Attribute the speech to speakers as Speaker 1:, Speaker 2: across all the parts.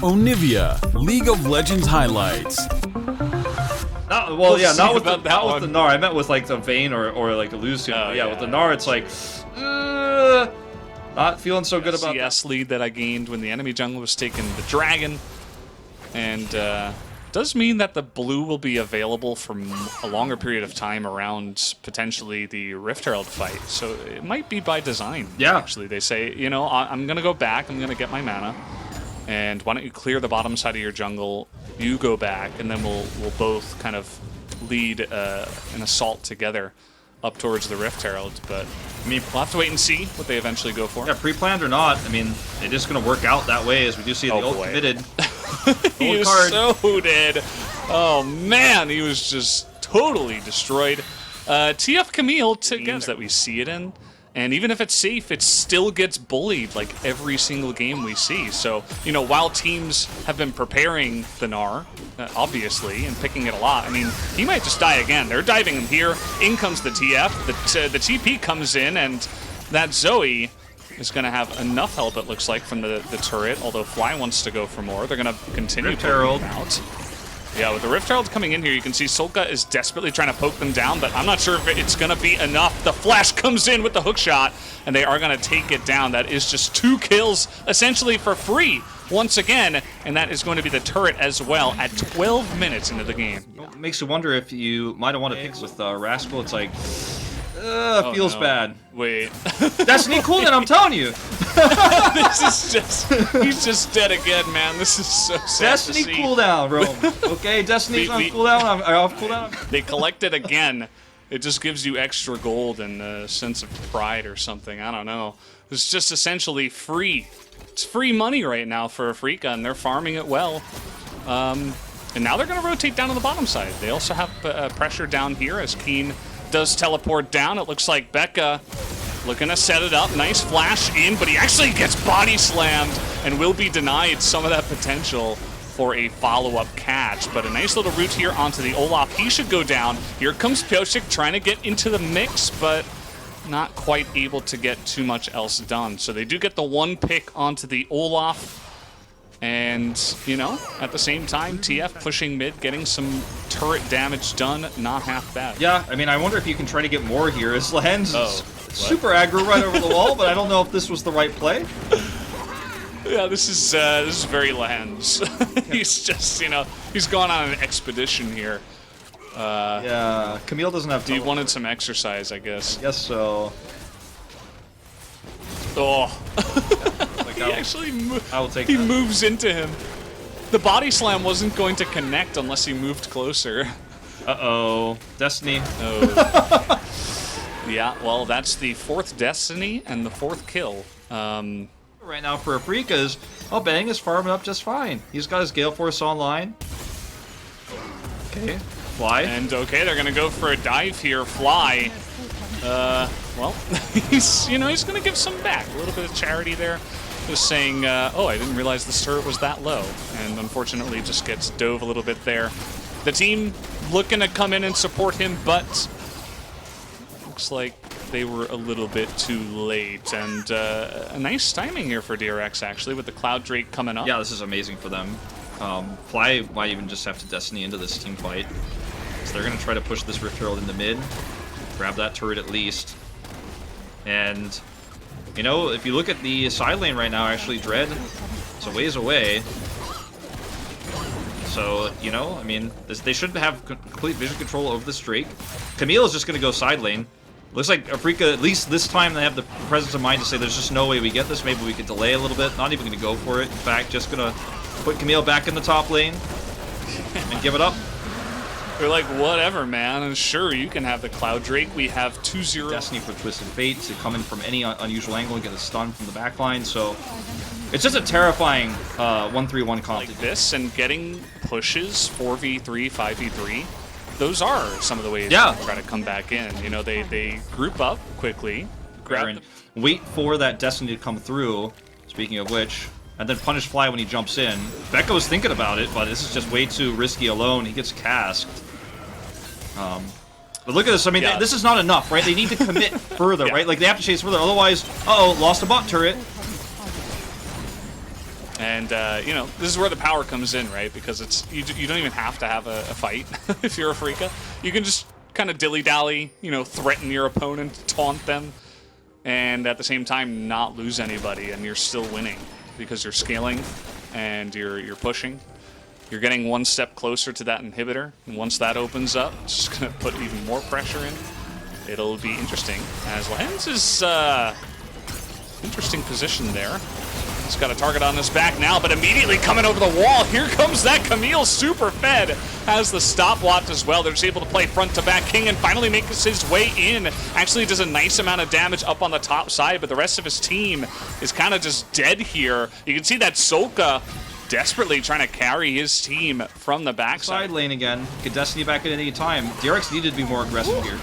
Speaker 1: Onivia, League of Legends highlights.
Speaker 2: Not with the Gnar. I meant with like the Vayne or like a Lucian.
Speaker 3: Oh,
Speaker 2: yeah, with the Gnar, it's like not feeling so good about
Speaker 3: CS lead that I gained when the enemy jungle was taking the dragon, and does mean that the blue will be available for a longer period of time around potentially the Rift Herald fight. So it might be by design.
Speaker 2: Yeah.
Speaker 3: Actually, they say, you know, I'm gonna go back. I'm gonna get my mana. And why don't you clear the bottom side of your jungle, you go back, and then we'll both kind of lead an assault together up towards the Rift Herald. But I mean, we'll have to wait and see what they eventually go for.
Speaker 2: Yeah, pre-planned or not, I mean, it is going to work out that way, as we do see the ult committed.
Speaker 3: He was so dead. Oh man, he was just totally destroyed. TF Camille together that we see it in. And even if it's safe, it still gets bullied like every single game we see. So, you know, while teams have been preparing the Gnar, obviously, and picking it a lot, I mean, he might just die again. They're diving him here. In comes the TF. The TP comes in, and that Zoe is going to have enough help, it looks like, from the turret, although Fly wants to go for more. They're going to continue poking him out. Yeah, with the Rift Herald coming in here, you can see Solka is desperately trying to poke them down, but I'm not sure if it's going to be enough. The flash comes in with the hook shot, and they are going to take it down. That is just 2 kills, essentially for free, once again, and that is going to be the turret as well at 12 minutes into the game.
Speaker 2: It makes you wonder if you might have wanted to pick with Rascal. It's like, feels bad.
Speaker 3: Wait.
Speaker 2: Destiny cooldown, I'm telling you.
Speaker 3: This is just, he's just dead again, man. This is so sad.
Speaker 2: Destiny cooldown, Rome. Okay, Destiny's on cooldown, I'm off cooldown.
Speaker 3: They collect it again. It just gives you extra gold and a sense of pride or something. I don't know. It's just essentially free. It's free money right now for Afreeca, and they're farming it well. And now they're going to rotate down on the bottom side. They also have pressure down here as Keen does teleport down. It looks like Becca looking to set it up. Nice flash in, but he actually gets body slammed and will be denied some of that potential for a follow-up catch. But a nice little route here onto the Olaf. He should go down. Here comes Pyosik trying to get into the mix, but not quite able to get too much else done. So they do get the 1 pick onto the Olaf. And, you know, at the same time, TF pushing mid, getting some turret damage done, not half bad.
Speaker 2: Yeah, I mean, I wonder if you can try to get more here. His Lens is super aggro right over the wall, but I don't know if this was the right play.
Speaker 3: Yeah, this is very Lens. He's just, you know, he's gone on an expedition here.
Speaker 2: Yeah, Camille doesn't have.
Speaker 3: He wanted some exercise, I guess.
Speaker 2: Yes, so.
Speaker 3: Oh. He actually moves into him. The body slam wasn't going to connect unless he moved closer.
Speaker 2: Uh-oh. Destiny.
Speaker 3: Oh. Yeah, well, that's the 4th Destiny and the 4th kill.
Speaker 2: Right now for Afreeca is, Bang is farming up just fine. He's got his Gale Force online. Okay, Fly.
Speaker 3: And okay, they're gonna go for a dive here. Fly. Well, he's gonna give some back. A little bit of charity there. Just saying, oh, I didn't realize this turret was that low. And unfortunately just gets dove a little bit there. The team looking to come in and support him, but looks like they were a little bit too late. And a nice timing here for DRX, actually, with the Cloud Drake coming up.
Speaker 2: Yeah, this is amazing for them. Fly might even just have to Destiny into this team fight. So they're going to try to push this Rift Herald into mid. Grab that turret at least. And, you know, if you look at the side lane right now, actually, Dread is a ways away. So, you know, I mean, they should have complete vision control over this Drake. Camille is just going to go side lane. Looks like Afreeca, at least this time, they have the presence of mind to say there's just no way we get this. Maybe we could delay a little bit. Not even going to go for it. In fact, just going to put Camille back in the top lane and give it up.
Speaker 3: They're like, whatever, man. And sure, you can have the Cloud Drake. We have 2-0.
Speaker 2: Destiny for Twisted Fate to come in from any unusual angle and get a stun from the backline. So it's just a terrifying 1-3-1 comp.
Speaker 3: Like this, and getting pushes 4v3, 5v3. Those are some of the ways to try to come back in. You know, they group up quickly,
Speaker 2: wait for that Destiny to come through, speaking of which, and then punish Fly when he jumps in. Becca was thinking about it, but this is just way too risky alone. He gets casked. But look at this. I mean, this is not enough, right? They need to commit further, right? Like, they have to chase further. Otherwise, lost a bot turret.
Speaker 3: And, you know, this is where the power comes in, right? Because it's you don't even have to have a fight if you're Afreeca. You can just kind of dilly-dally, you know, threaten your opponent, taunt them, and at the same time not lose anybody, and you're still winning because you're scaling and you're pushing. You're getting one step closer to that inhibitor, and once that opens up, it's just going to put even more pressure in. It'll be interesting, as Lehens is interesting position there. He's got a target on his back now, but immediately coming over the wall, here comes that Camille super fed. Has the stopwatch as well. They're just able to play front to back. King and finally makes his way in. Actually does a nice amount of damage up on the top side, but the rest of his team is kind of just dead here. You can see that Solka desperately trying to carry his team from the backside.
Speaker 2: Side lane again. Get Destiny back at any time. DRX needed to be more aggressive here.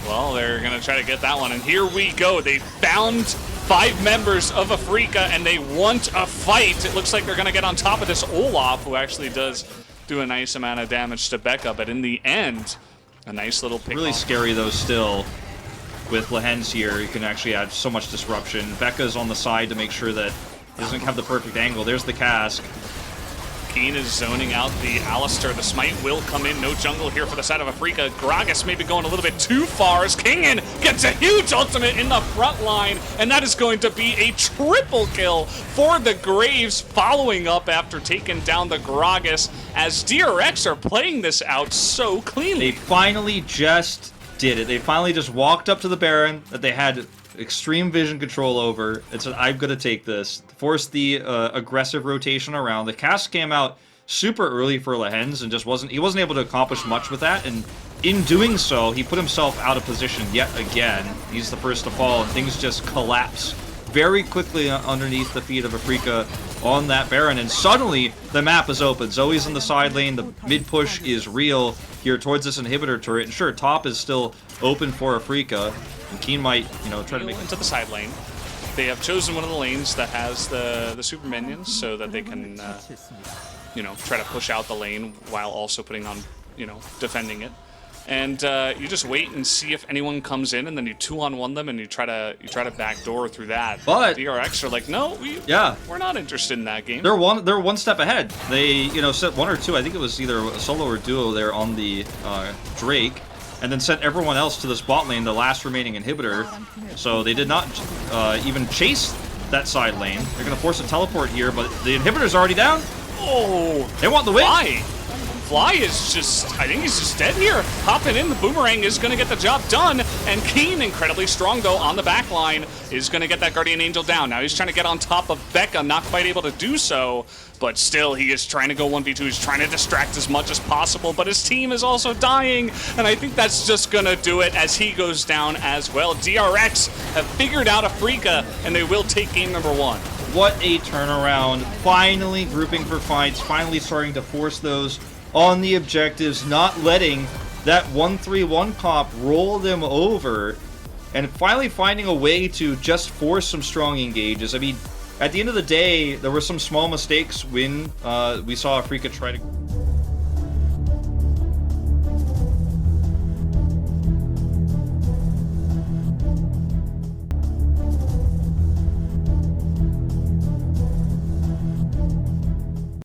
Speaker 3: Well, they're going to try to get that one, and here we go. They found 5 members of Afreeca, and they want a fight. It looks like they're going to get on top of this Olaf, who actually does do a nice amount of damage to Becca, but in the end, a nice little pick.
Speaker 2: Really scary, though, still. With Lehens here, you can actually add so much disruption. Becca's on the side to make sure that he doesn't have the perfect angle. There's the cask.
Speaker 3: Keen is zoning out the Alistair. The smite will come in. No jungle here for the side of Afreeca. Gragas maybe going a little bit too far as Kingen gets a huge ultimate in the front line, and that is going to be a triple kill for the Graves, following up after taking down the Gragas, as DRX are playing this out so cleanly.
Speaker 2: They finally just did it. They finally just walked up to the Baron that they had extreme vision control over and said, I'm going to take this. Force the aggressive rotation around. The cast came out super early for Lehens and just wasn't able to accomplish much with that, and in doing so, he put himself out of position yet again. He's the first to fall, and things just collapse very quickly underneath the feet of Afreeca on that Baron, and suddenly the map is open. Zoe's in the side lane, the mid push is real here towards this inhibitor turret, and sure, top is still open for Afreeca, and Keen might, you know, try to make
Speaker 3: into the side lane. They have chosen one of the lanes that has the super minions so that they can, you know, try to push out the lane while also putting on, you know, defending it. And you just wait and see if anyone comes in, and then you 2-on-1 them, and you try to backdoor through that.
Speaker 2: But
Speaker 3: DRX are like, no, we're not interested in that game.
Speaker 2: They're one step ahead. They, you know, set 1 or 2. I think it was either a solo or duo there on the Drake, and then sent everyone else to this bot lane, the last remaining inhibitor. So they did not even chase that side lane. They're going to force a teleport here, but the inhibitor's already down.
Speaker 3: Oh,
Speaker 2: they want the win.
Speaker 3: Fly is just, I think he's just dead here. Hopping in, the Boomerang is going to get the job done. And Keen, incredibly strong though, on the back line, is going to get that Guardian Angel down. Now he's trying to get on top of Becca, not quite able to do so. But still, he is trying to go 1v2. He's trying to distract as much as possible. But his team is also dying. And I think that's just going to do it as he goes down as well. DRX have figured out Afreeca, and they will take game number 1.
Speaker 2: What a turnaround. Finally grouping for fights. Finally starting to force those on the objectives, not letting that 1-3-1 comp roll them over, and finally finding a way to just force some strong engages. I mean, at the end of the day, there were some small mistakes when we saw Afreeca try to